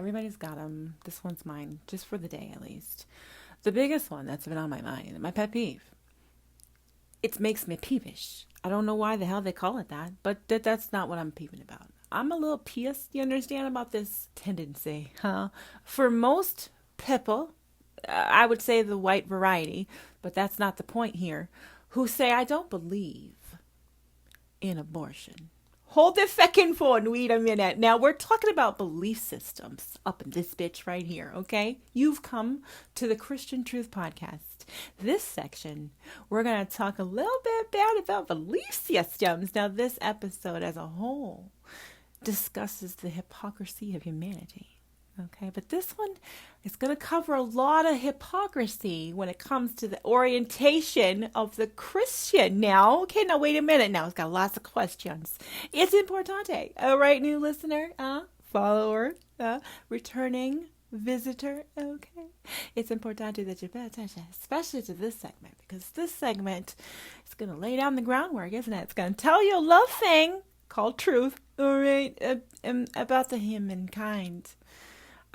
Everybody's got them. This one's mine, just for the day at least. The biggest one that's been on my mind, my pet peeve. It makes me peevish. I don't know why the hell they call it that, but that's not what I'm peeving about. I'm a little pissed, you understand, about this tendency, huh? For most people, I would say the white variety, but that's not the point here, who say, I don't believe in abortion. Hold the feckin' phone, wait a minute. Now, we're talking about belief systems up in this bitch right here, okay? You've come to the Christian Truth Podcast. This section, we're going to talk a little bit about belief systems. Now, this episode as a whole discusses the hypocrisy of humanity. Okay, but this one is going to cover a lot of hypocrisy when it comes to the orientation of the Christian. Now, okay, now wait a minute. Now, it's got lots of questions. It's importante. All right, new listener, follower, returning visitor. Okay, it's importante that you pay attention, especially to this segment, because this segment is going to lay down the groundwork, isn't it? It's going to tell you a love thing called truth, all right, about the humankind.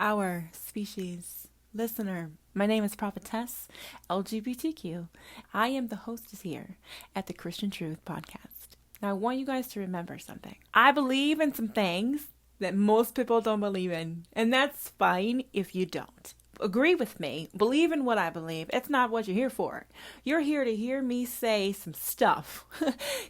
Our species listener. My name is Prophetess LGBTQ. I am the hostess here at the Christian Truth Podcast. Now, I want you guys to remember something. I believe in some things that most people don't believe in, and that's fine if you don't. Agree with me. Believe in what I believe. It's not what you're here for. You're here to hear me say some stuff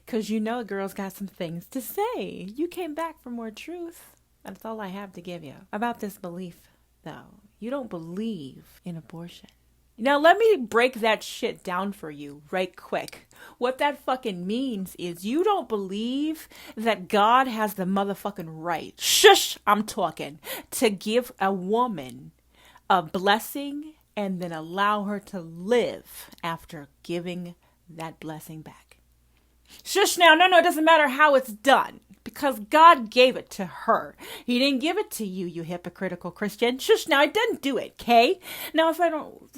because you know a girl's got some things to say. You came back for more truth. That's all I have to give you about this belief, though. You don't believe in abortion. Now, let me break that shit down for you right quick. What that fucking means is you don't believe that God has the motherfucking right, shush, I'm talking, to give a woman a blessing and then allow her to live after giving that blessing back. Shush now, no, it doesn't matter how it's done. Because God gave it to her. He didn't give it to you, you hypocritical Christian. Shush, now I didn't do it, okay? Now, if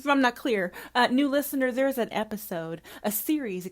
I'm not clear, new listener, there's a series,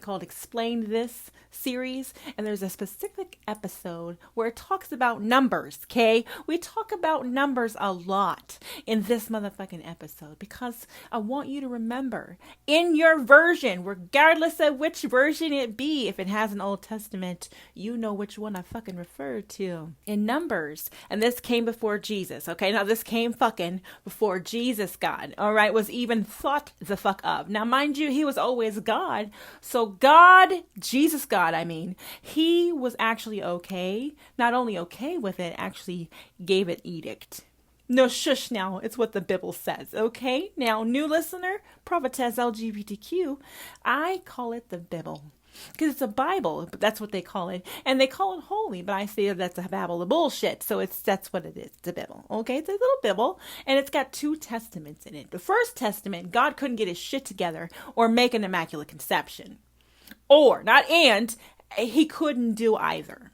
called Explain This series. And there's a specific episode where it talks about numbers, okay? We talk about numbers a lot in this motherfucking episode because I want you to remember in your version, regardless of which version it be, if it has an Old Testament, you know which one I fucking referred to in Numbers. And this came before Jesus. Okay, now this came fucking before JesusGod. All right, was even thought the fuck of. Now, mind you, he was always God. So God, JesusGod, I mean, he was actually okay. Not only okay with it, actually gave it edict. No, shush now. It's what the Bible says, okay? Now, new listener, Prophetess LGBTQ, I call it the Bible. Because it's a Bible, but that's what they call it. And they call it holy, but I say that's a babble of bullshit. So that's what it is. It's a Bible. Okay, it's a little Bible, and it's got 2 testaments in it. The first testament, God couldn't get his shit together or make an immaculate conception. He couldn't do either.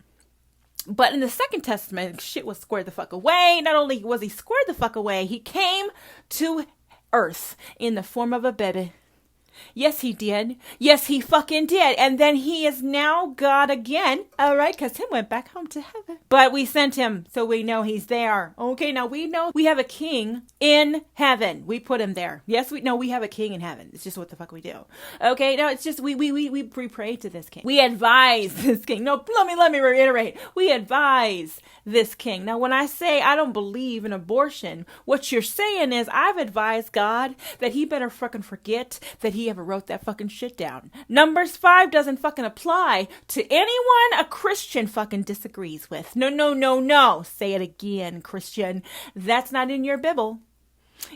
But in the second testament, shit was squared the fuck away. Not only was he squared the fuck away, he came to earth in the form of a baby. Yes, he did. Yes, he fucking did. And then he is now God again. All right, because he went back home to heaven. But we sent him, so we know he's there. Okay, now we know we have a king in heaven. We put him there. Yes, we have a king in heaven. It's just what the fuck we do. Okay, now it's just we pray to this king. We advise this king. No, let me reiterate. We advise this king. Now, when I say I don't believe in abortion, what you're saying is I've advised God that he better fucking forget that he ever wrote that fucking shit down. Numbers 5 doesn't fucking apply to anyone a Christian fucking disagrees with. No. Say it again, Christian. That's not in your Bible.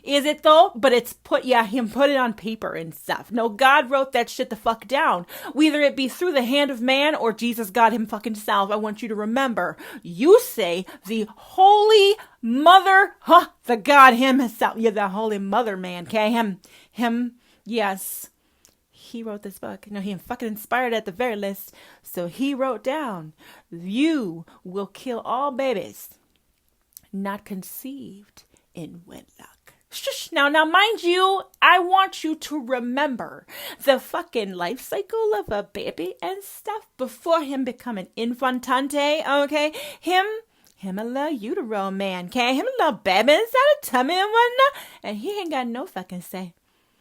Is it though? But it's him put it on paper and stuff. No, God wrote that shit the fuck down. Whether it be through the hand of man or Jesus God him fucking self. I want you to remember, you say the Holy Mother, the God himself. Yeah, the Holy Mother man, okay? Him, yes. He wrote this book. No, he fucking inspired at the very least. So he wrote down, you will kill all babies not conceived in wedlock. Shush. Now, mind you, I want you to remember the fucking life cycle of a baby and stuff before him becoming infantante, okay? Him a little utero man, okay? Him a little baby inside a tummy and whatnot. And he ain't got no fucking say.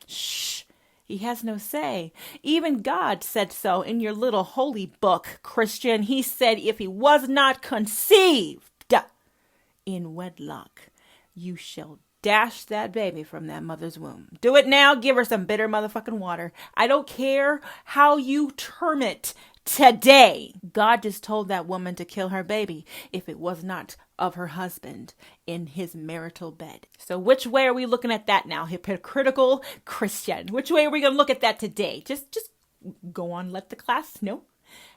Shh. He has no say. Even God said so in your little holy book, Christian. He said if he was not conceived in wedlock, you shall dash that baby from that mother's womb. Do it now. Give her some bitter motherfucking water. I don't care how you term it today. God just told that woman to kill her baby if it was not of her husband in his marital bed. So which way are we looking at that now? Hypocritical Christian. Which way are we going to look at that today? Just go on, let the class know.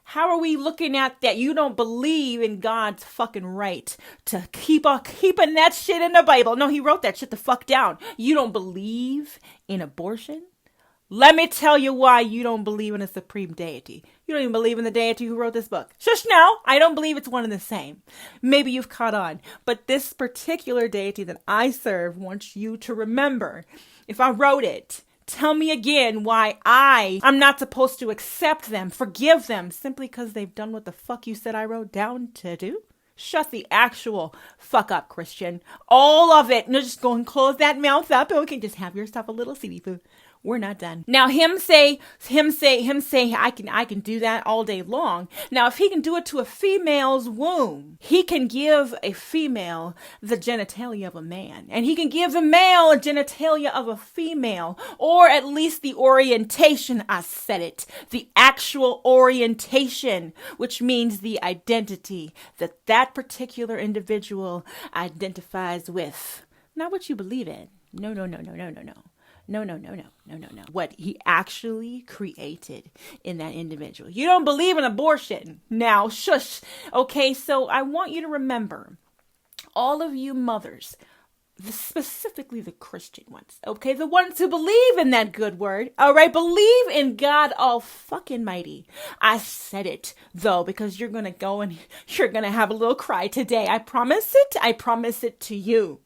How are we looking at that? You don't believe in God's fucking right to keep on keeping that shit in the Bible. No, he wrote that shit the fuck down. You don't believe in abortion? Let me tell you why you don't believe in a supreme deity. You don't even believe in the deity who wrote this book. Shush now. I don't believe it's one and the same. Maybe you've caught on. But this particular deity that I serve wants you to remember. If I wrote it, tell me again why I'm not supposed to accept them, forgive them, simply because they've done what the fuck you said I wrote down to do? Shut the actual fuck up, Christian. All of it. No, just go and close that mouth up. Okay, just have yourself a little CD food. We're not done. Now him say, I can do that all day long. Now, if he can do it to a female's womb, he can give a female the genitalia of a man, and he can give the male a genitalia of a female, or at least the orientation. I said it, the actual orientation, which means the identity that that particular individual identifies with. Not what you believe in. No. No. What he actually created in that individual. You don't believe in abortion. Now, shush. Okay, so I want you to remember, all of you mothers, specifically the Christian ones, okay, the ones who believe in that good word, all right, believe in God all fucking mighty. I said it, though, because you're going to go and you're going to have a little cry today. I promise it. I promise it to you.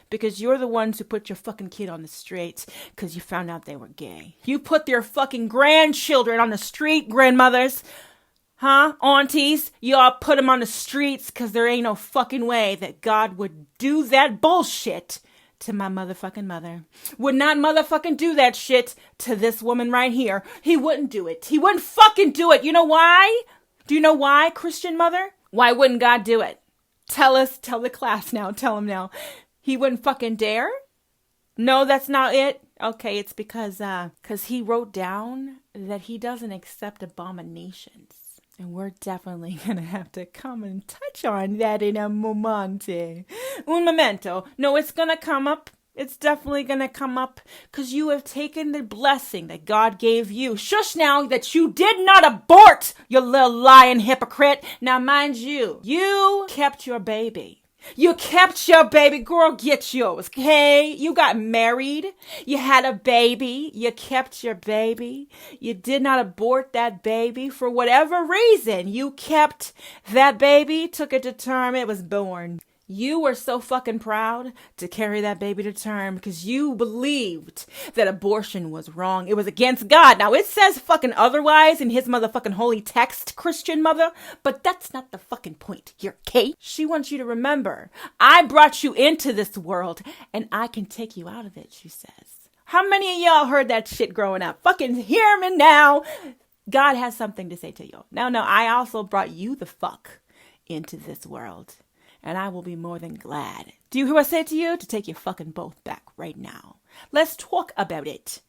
Because you're the ones who put your fucking kid on the streets because you found out they were gay. You put their fucking grandchildren on the street, grandmothers. Huh? Aunties, you all put them on the streets because there ain't no fucking way that God would do that bullshit to my motherfucking mother. Would not motherfucking do that shit to this woman right here. He wouldn't do it. He wouldn't fucking do it. You know why? Do you know why, Christian mother? Why wouldn't God do it? Tell the class now. Tell him now. He wouldn't fucking dare? No, that's not it. Okay, it's because he wrote down that he doesn't accept abominations. And we're definitely going to have to come and touch on that in a momente. Un momento. No, it's going to come up. It's definitely going to come up because you have taken the blessing that God gave you. Shush now, that you did not abort, you little lying hypocrite. Now, mind you, you kept your baby. You kept your baby. Girl, get yours, okay? You got married. You had a baby. You kept your baby. You did not abort that baby for whatever reason. You kept that baby, took it to term. It was born. You were so fucking proud to carry that baby to term because you believed that abortion was wrong. It was against God. Now, it says fucking otherwise in his motherfucking holy text, Christian mother, but that's not the fucking point here, Kate. She wants you to remember, I brought you into this world and I can take you out of it, she says. How many of y'all heard that shit growing up? Fucking hear me now. God has something to say to you. No, I also brought you the fuck into this world. And I will be more than glad. Do you hear what I said to you? To take you fucking both back right now. Let's talk about it.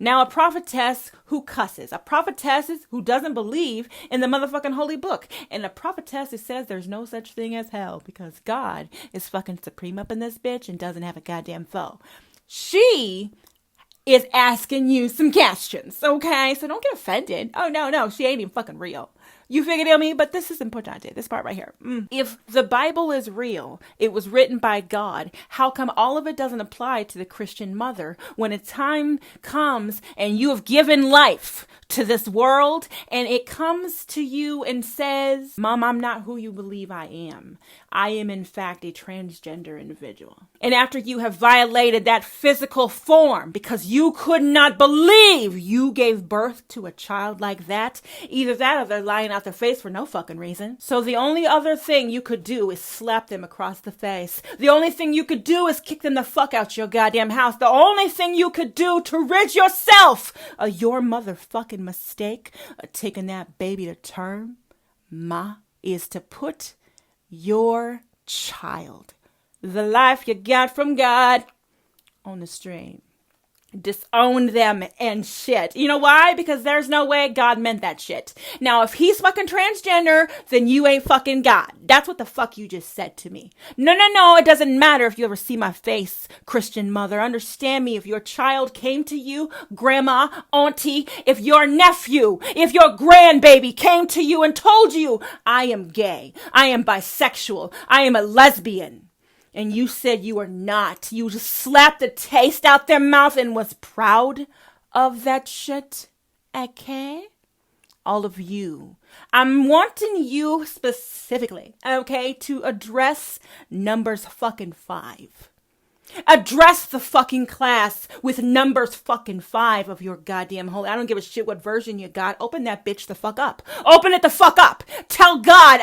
Now, a prophetess who cusses. A prophetess who doesn't believe in the motherfucking holy book. And a prophetess who says there's no such thing as hell because God is fucking supreme up in this bitch and doesn't have a goddamn foe. She is asking you some questions, okay? So don't get offended. Oh, no, she ain't even fucking real. You figured me, but this is important. This part right here. If the Bible is real, it was written by God, how come all of it doesn't apply to the Christian mother when a time comes and you have given life to this world and it comes to you and says, Mom, I'm not who you believe I am. I am in fact a transgender individual. And after you have violated that physical form because you could not believe you gave birth to a child like that, either that or they're lying out their face for no fucking reason. So the only other thing you could do is slap them across the face. The only thing you could do is kick them the fuck out your goddamn house. The only thing you could do to rid yourself of your motherfucking mistake of taking that baby to term, ma, is to put your child, the life you got from God, on the stream. Disown them and shit. You know why? Because there's no way God meant that shit. Now, if he's fucking transgender, then you ain't fucking God. That's what the fuck you just said to me. No. It doesn't matter if you ever see my face, Christian mother. Understand me. If your child came to you, grandma, auntie, if your nephew, if your grandbaby came to you and told you, I am gay, I am bisexual, I am a lesbian, and you said you were not, you just slapped the taste out their mouth and was proud of that shit, okay? All of you. I'm wanting you specifically, okay, to address Numbers fucking 5. Address the fucking class with Numbers fucking 5 of your goddamn holy. I don't give a shit what version you got. Open that bitch the fuck up. Open it the fuck up. Tell God,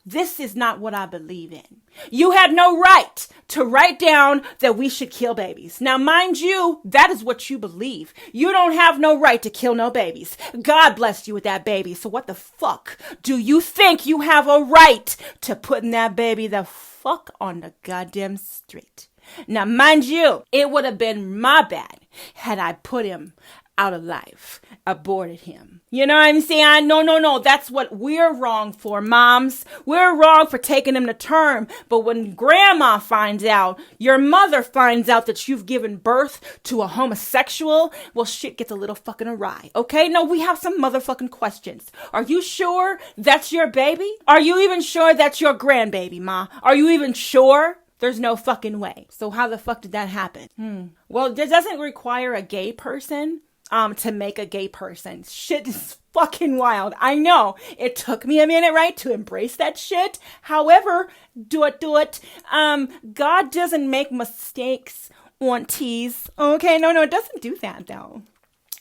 this is not what I believe in. You had no right to write down that we should kill babies. Now, mind you, that is what you believe. You don't have no right to kill no babies. God blessed you with that baby. So what the fuck do you think you have a right to putting that baby the fuck on the goddamn street? Now, mind you, it would have been my bad had I put him out of life, aborted him. You know what I'm saying? No. That's what we're wrong for, moms. We're wrong for taking him to term. But when grandma finds out, your mother finds out that you've given birth to a homosexual, well, shit gets a little fucking awry. Okay? No, we have some motherfucking questions. Are you sure that's your baby? Are you even sure that's your grandbaby, ma? Are you even sure? There's no fucking way. So how the fuck did that happen? Well, it doesn't require a gay person to make a gay person. Shit is fucking wild. I know. It took me a minute, right, to embrace that shit. However, do it. God doesn't make mistakes, aunties. Okay, no, it doesn't do that, though.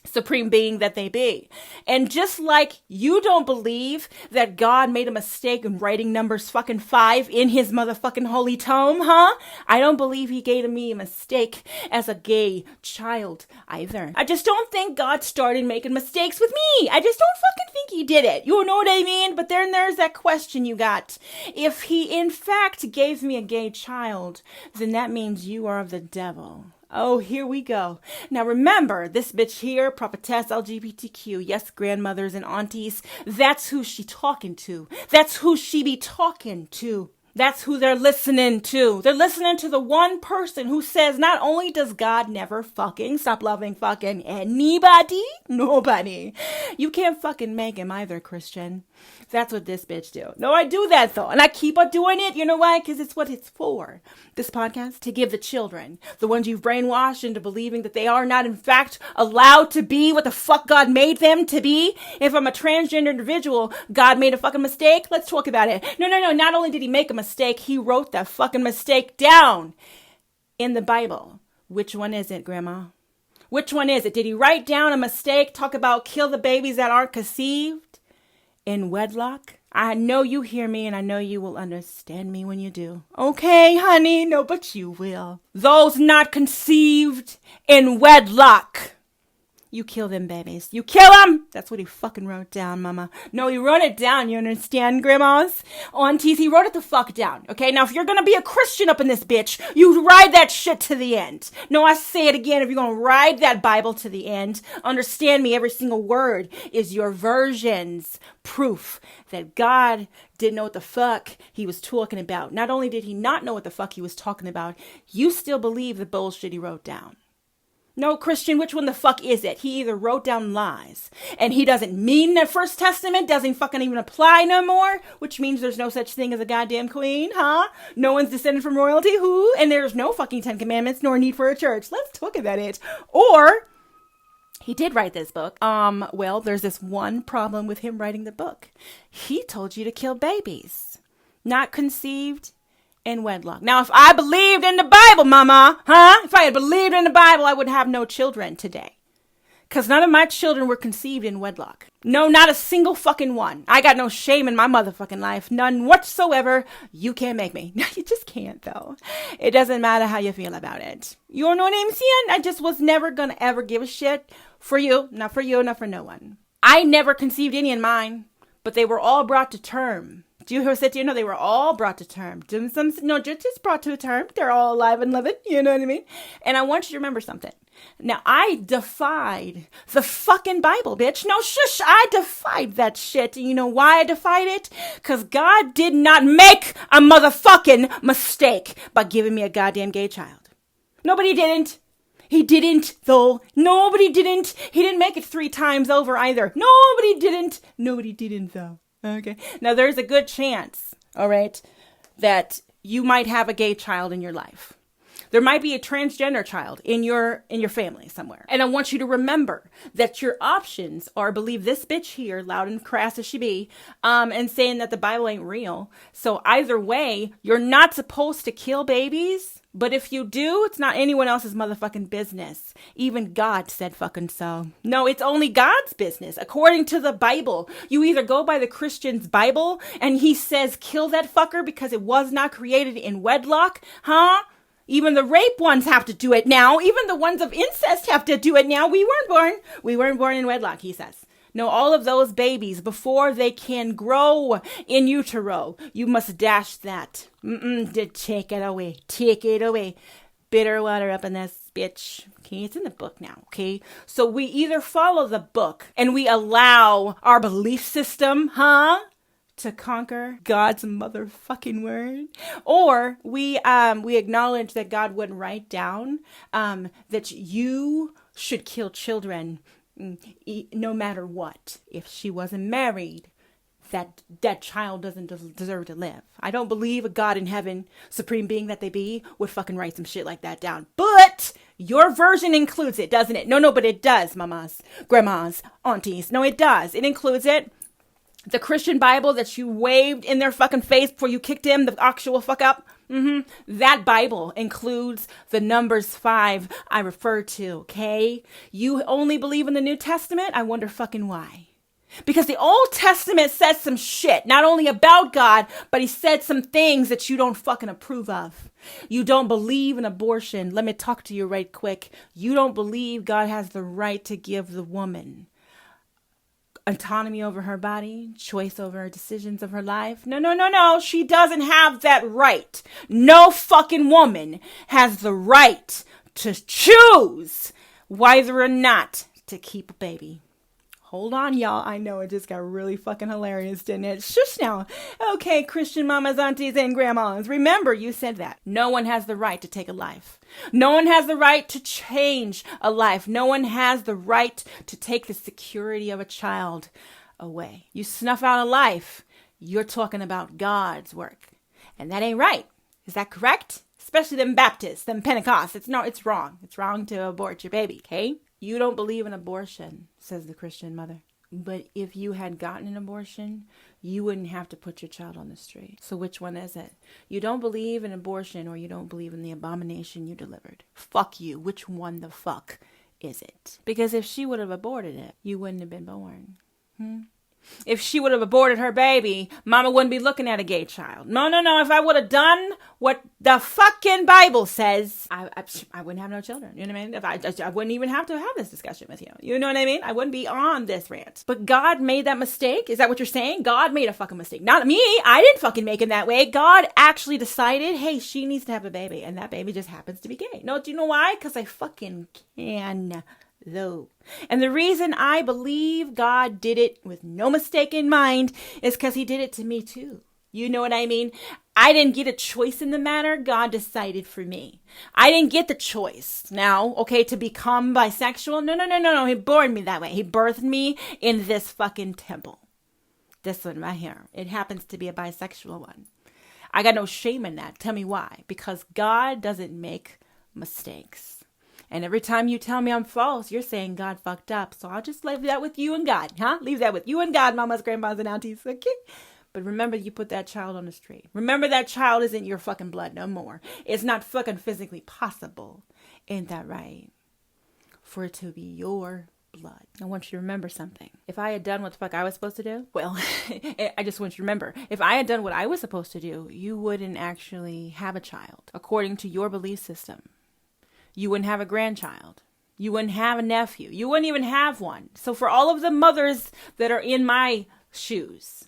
Supreme being that they be. And just like you don't believe that God made a mistake in writing Numbers fucking 5 in his motherfucking holy tome, huh? I don't believe he gave me a mistake as a gay child either. I just don't think God started making mistakes with me. I just don't fucking think he did it. You know what I mean? But then there's that question you got. If he in fact gave me a gay child, then that means you are of the devil. Oh, here we go. Now remember, this bitch here, prophetess LGBTQ, yes, grandmothers and aunties, that's who she talking to. That's who she be talking to. That's who they're listening to. They're listening to the one person who says not only does God never fucking stop loving fucking anybody, nobody, you can't fucking make him either, Christian. That's what this bitch do. No, I do that though. And I keep on doing it. You know why? Because it's what it's for. This podcast, to give the children, the ones you've brainwashed into believing that they are not in fact allowed to be what the fuck God made them to be. If I'm a transgender individual, God made a fucking mistake. Let's talk about it. No. Not only did he make a mistake, he wrote that fucking mistake down in the Bible. Which one is it, Grandma? Which one is it? Did he write down a mistake, talk about kill the babies that aren't conceived in wedlock? I know you hear me and I know you will understand me when you do. Okay, honey, no, but you will. Those not conceived in wedlock. You kill them babies. You kill them. That's what he fucking wrote down, mama. No, he wrote it down. You understand, grandmas? Aunties, he wrote it the fuck down. Okay, now if you're gonna be a Christian up in this bitch, you ride that shit to the end. No, I say it again. If you're gonna ride that Bible to the end, understand me, every single word is your version's proof that God didn't know what the fuck he was talking about. Not only did he not know what the fuck he was talking about, you still believe the bullshit he wrote down. No, Christian, which one the fuck is it? He either wrote down lies and he doesn't mean the First Testament doesn't fucking even apply no more, which means there's no such thing as a goddamn queen, huh? No one's descended from royalty, who? And there's no fucking 10 Commandments nor need for a church. Let's talk about it. Or he did write this book. Well, there's this one problem with him writing the book. He told you to kill babies. not conceived in wedlock. Now, if I believed in the Bible, mama, if I had believed in the Bible, I would have no children today. Because none of my children were conceived in wedlock. No, not a single fucking one. I got no shame in my motherfucking life. None whatsoever. You can't make me. You just can't, though. It doesn't matter how you feel about it. You know what I'm saying? I just was never going to ever give a shit for you. Not for you, not for no one. I never conceived any in mine. But they were all brought to term. Do you hear what I said? You know, they were all brought to term. No, just brought to a term. They're all alive and living. You know what I mean? And I want you to remember something. Now, I defied the fucking Bible, bitch. No, shush. I defied that shit. And you know why I defied it? Because God did not make a motherfucking mistake by giving me a goddamn gay child. Nobody didn't. He didn't, though. Nobody didn't. He didn't make it 3 times over either. Nobody didn't. Nobody didn't, though. Okay. Now, there's a good chance, all right, that you might have a gay child in your life. There might be a transgender child in your family somewhere. And I want you to remember that your options are believe this bitch here, loud and crass as she be, and saying that the Bible ain't real. So either way, you're not supposed to kill babies. But if you do, it's not anyone else's motherfucking business. Even God said fucking so. No, it's only God's business. According to the Bible, you either go by the Christian's Bible and he says kill that fucker because it was not created in wedlock, Even the rape ones have to do it now. Even the ones of incest have to do it now. We weren't born in wedlock, he says. No, all of those babies, before they can grow in utero, you must dash that. Take it away. Take it away. Bitter water up in this bitch. Okay, it's in the book now, okay? So we either follow the book and we allow our belief system, to conquer God's motherfucking word, or we acknowledge that God wouldn't write down that you should kill children no matter what. If she wasn't married, that child doesn't deserve to live. I don't believe a God in heaven, supreme being that they be, would fucking write some shit like that down. But your version includes it, doesn't it? No, but it does, mamas, grandmas, aunties. No, it does. It includes it. The Christian Bible that you waved in their fucking face before you kicked him the actual fuck up. That Bible includes the Numbers 5 I referred to, okay? You only believe in the New Testament? I wonder fucking why. Because the Old Testament said some shit, not only about God, but he said some things that you don't fucking approve of. You don't believe in abortion. Let me talk to you right quick. You don't believe God has the right to give the woman autonomy over her body, choice over her decisions of her life. No. She doesn't have that right. No fucking woman has the right to choose whether or not to keep a baby. Hold on, y'all. I know it just got really fucking hilarious, didn't it? Shush now. Okay, Christian mamas, aunties, and grandmas. Remember, you said that. No one has the right to take a life. No one has the right to change a life. No one has the right to take the security of a child away. You snuff out a life, you're talking about God's work. And that ain't right. Is that correct? Especially them Baptists, them Pentecosts. It's wrong. It's wrong to abort your baby, okay? You don't believe in abortion, says the Christian mother. But if you had gotten an abortion, you wouldn't have to put your child on the street. So which one is it? You don't believe in abortion, or you don't believe in the abomination you delivered. Fuck you. Which one the fuck is it? Because if she would have aborted it, you wouldn't have been born. If she would have aborted her baby, mama wouldn't be looking at a gay child. No. If I would have done what the fucking Bible says, I wouldn't have no children. You know what I mean? I wouldn't even have to have this discussion with you. You know what I mean? I wouldn't be on this rant. But God made that mistake? Is that what you're saying? God made a fucking mistake. Not me. I didn't fucking make it that way. God actually decided, hey, she needs to have a baby. And that baby just happens to be gay. No, do you know why? Because I fucking can. Though. And the reason I believe God did it with no mistake in mind is because he did it to me too. You know what I mean? I didn't get a choice in the matter. God decided for me. I didn't get the choice now, okay, to become bisexual. No. He born me that way. He birthed me in this fucking temple. This one right here. It happens to be a bisexual one. I got no shame in that. Tell me why. Because God doesn't make mistakes. And every time you tell me I'm false, you're saying God fucked up. So I'll just leave that with you and God, Leave that with you and God, mamas, grandmas, and aunties, okay? But remember, you put that child on the street. Remember, that child isn't your fucking blood no more. It's not fucking physically possible. Ain't that right? For it to be your blood. I want you to remember something. If I had done what the fuck I was supposed to do, well, I just want you to remember, if I had done what I was supposed to do, you wouldn't actually have a child. According to your belief system, you wouldn't have a grandchild. You wouldn't have a nephew. You wouldn't even have one. So for all of the mothers that are in my shoes,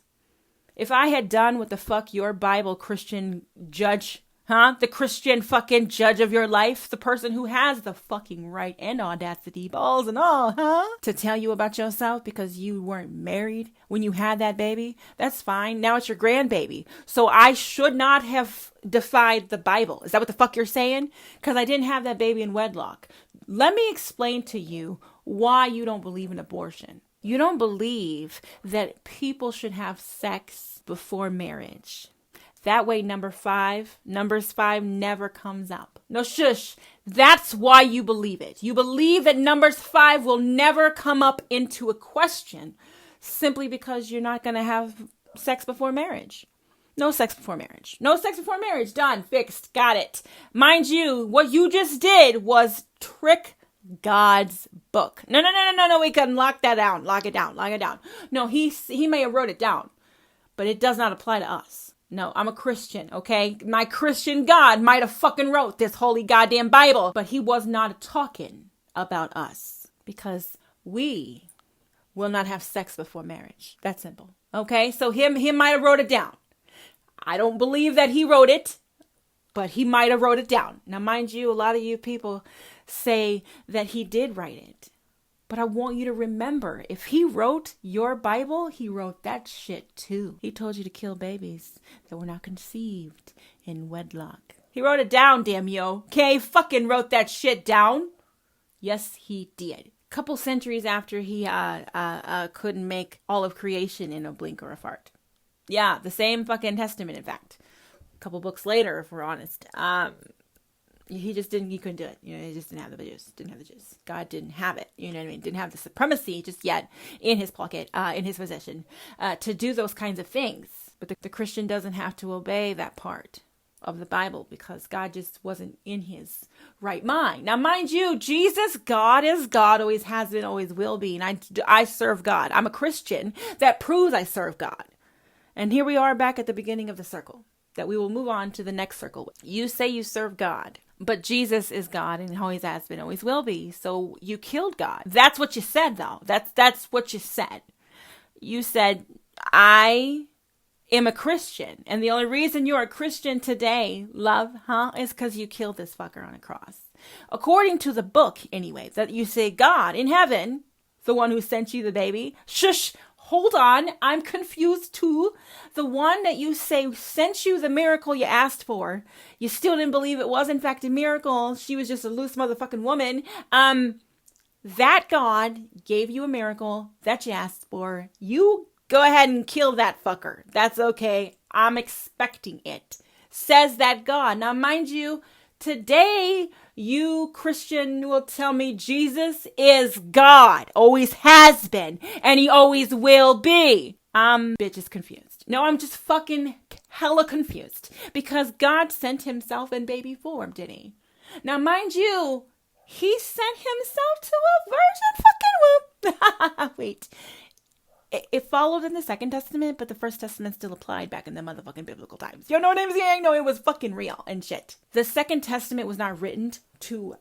if I had done what the fuck your Bible Christian judge, the Christian fucking judge of your life, the person who has the fucking right and audacity, balls and all, to tell you about yourself because you weren't married when you had that baby, that's fine. Now it's your grandbaby. So I should not have defied the Bible. Is that what the fuck you're saying? Because I didn't have that baby in wedlock. Let me explain to you why you don't believe in abortion. You don't believe that people should have sex before marriage. That way, Numbers 5 never comes up. No shush. That's why you believe it. You believe that Numbers 5 will never come up into a question simply because you're not going to have sex before marriage. No sex before marriage. No sex before marriage. Done. Fixed. Got it. Mind you, what you just did was trick God's book. No. We can lock that down. Lock it down. No, he may have wrote it down, but it does not apply to us. No, I'm a Christian, okay? My Christian God might have fucking wrote this holy goddamn Bible, but he was not talking about us because we will not have sex before marriage. That's simple. Okay? So him might have wrote it down. I don't believe that he wrote it, but he might have wrote it down. Now, mind you, a lot of you people say that he did write it. But I want you to remember, if he wrote your Bible, he wrote that shit too. He told you to kill babies that were not conceived in wedlock. He wrote it down, damn yo. Okay, fucking wrote that shit down. Yes, he did. Couple centuries after he couldn't make all of creation in a blink or a fart. Yeah, the same fucking testament, in fact. A couple books later, if we're honest. He couldn't do it. He just didn't have the juice. God didn't have it. You know what I mean? Didn't have the supremacy just yet in his pocket, in his possession, to do those kinds of things. But the Christian doesn't have to obey that part of the Bible because God just wasn't in his right mind. Now, mind you, Jesus, God is God, always has been, always will be. And I serve God. I'm a Christian. That proves I serve God. And here we are back at the beginning of the circle that we will move on to the next circle. You say you serve God. But Jesus is God and always has been, always will be. So you killed God. That's what you said, though. That's what you said. You said, I am a Christian. And the only reason you're a Christian today, love, is because you killed this fucker on a cross. According to the book, anyway, that you say God in heaven, the one who sent you the baby. Shush. Hold on, I'm confused too. The one that you say sent you the miracle you asked for, you still didn't believe it was in fact a miracle. She was just a loose motherfucking woman. That God gave you a miracle that you asked for. You go ahead and kill that fucker. That's okay. I'm expecting it. Says that God. Now, mind you, today, you Christian will tell me Jesus is God, always has been, and he always will be. I'm bitches confused. No, I'm just fucking hella confused because God sent himself in baby form, didn't he? Now, mind you, he sent himself to a virgin fucking womb. Wait. It followed in the Second Testament, but the First Testament still applied back in the motherfucking biblical times. You know what I'm saying? No, it was fucking real and shit. The Second Testament was not written to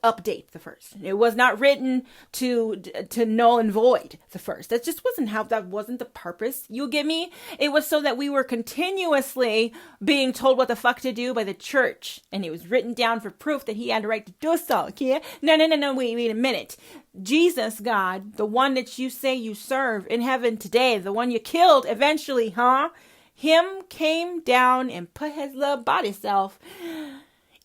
update the first. It was not written to null and void the first. That just wasn't the purpose. You get me? It was so that we were continuously being told what the fuck to do by the church. And it was written down for proof that he had the right to do so. Okay? No, wait a minute. Jesus, God, the one that you say you serve in heaven today, the one you killed eventually, him came down and put his little body self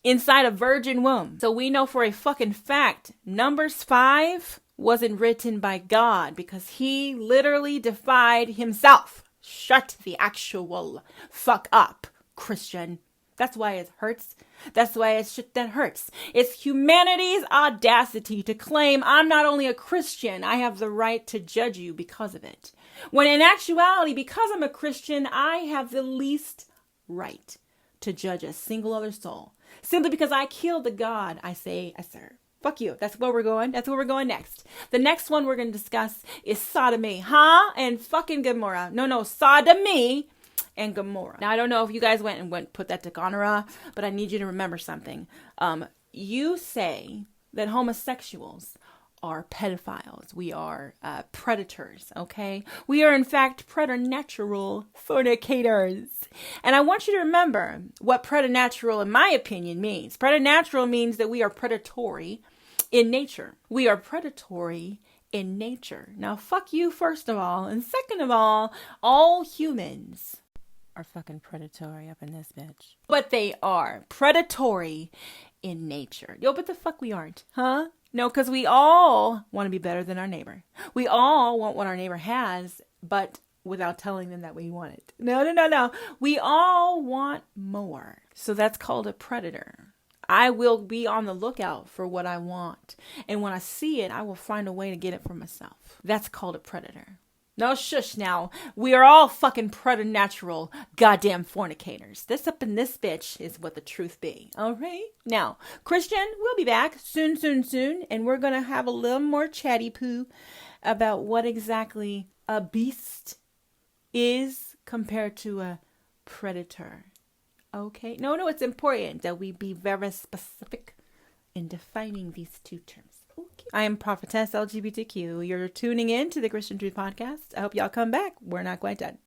inside a virgin womb. So we know for a fucking fact, Numbers 5 wasn't written by God because he literally defied himself. Shut the actual fuck up, Christian. That's why it hurts. That's why it's shit that hurts. It's humanity's audacity to claim I'm not only a Christian, I have the right to judge you because of it. When in actuality, because I'm a Christian, I have the least right to judge a single other soul. Simply because I killed the God I say I serve. Fuck you. That's where we're going. That's where we're going next. The next one we're going to discuss is sodomy. And fucking Gomorrah. No, sodomy and Gomorrah. Now, I don't know if you guys went and put that to gonorrhea, but I need you to remember something. You say that homosexuals are pedophiles. We are predators, okay? We are, in fact, preternatural fornicators. And I want you to remember what preternatural, in my opinion, means. Preternatural means that we are predatory in nature. We are predatory in nature. Now, fuck you, first of all. And second of all humans are fucking predatory up in this bitch. But they are predatory in nature. Yo, but the fuck we aren't, huh? No, because we all want to be better than our neighbor. We all want what our neighbor has, but without telling them that we want it. No. We all want more. So that's called a predator. I will be on the lookout for what I want. And when I see it, I will find a way to get it for myself. That's called a predator. No, shush now. We are all fucking preternatural goddamn fornicators. This up in this bitch is what the truth be. All right? Now, Christian, we'll be back soon. And we're going to have a little more chatty poo about what exactly a beast is compared to a predator. Okay? No, it's important that we be very specific in defining these two terms. Okay. I am Prophetess LGBTQ. You're tuning in to the Christian Truth Podcast. I hope y'all come back. We're not quite done.